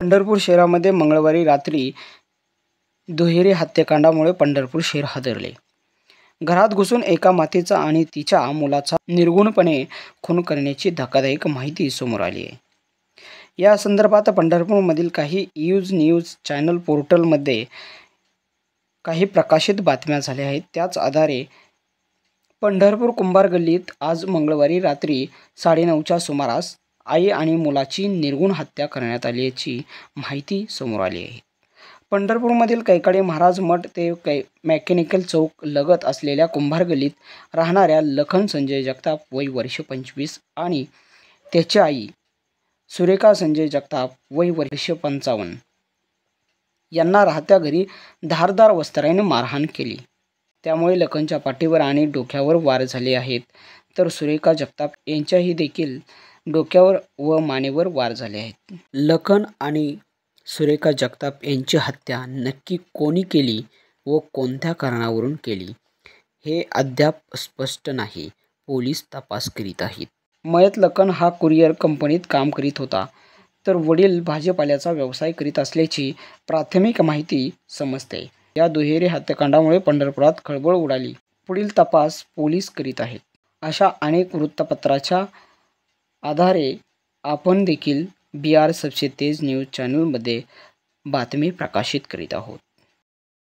पंढरपूर शहरामध्ये मंगळवारी रात्री दुहेरी हत्याकांडामुळे पंढरपूर शहर हादरले. घरात घुसून एका मातेचा आणि तिच्या मुलाचा निर्गुणपणे खून करण्याची धक्कादायक माहिती समोर आली आहे. या संदर्भात पंढरपूरमधील काही न्यूज चॅनल पोर्टलमध्ये काही प्रकाशित बातम्या झाल्या आहेत. त्याच आधारे पंढरपूर कुंभार गल्लीत आज मंगळवारी रात्री 9:30च्या सुमारास आई आणि मुलाची निर्गुण हत्या करण्यात आल्याची माहिती समोर आली आहे. पंढरपूरमधील कैकाडे महाराज मठ ते मेकॅनिकल चौक लगत असलेल्या कुंभार गल्लीत राहणाऱ्या लखन संजय जगताप वय वर्ष 25 आणि त्याची आई सुरेखा संजय जगताप वय वर्ष 55 यांना राहत्या घरी धारदार वस्त्राने मारहाण केली. त्यामुळे लखनच्या पाठीवर आणि डोक्यावर वार झाले आहेत, तर सुरेखा जगताप यांच्याही देखील डोक्यावर व मानेवर वार झाले आहेत. लखन आणि सुरेखा जगताप यांची हत्या नक्की कोणी केली व कोणत्या कारणावरून केली हे अद्याप स्पष्ट नाही. पोलीस तपास करीत आहेत. मयत लखन हा कुरिअर कंपनीत काम करीत होता, तर वडील भाजीपाल्याचा व्यवसाय करीत असल्याची प्राथमिक माहिती समजते. या दुहेरी हत्याकांडामुळे पंढरपुरात खळबळ उडाली. पुढील तपास पोलीस करीत आहेत. अशा अनेक वृत्तपत्राच्या आधारे आपण देखील BR सबसे तेज न्यूज चॅनलमध्ये बातमी प्रकाशित करीत आहोत.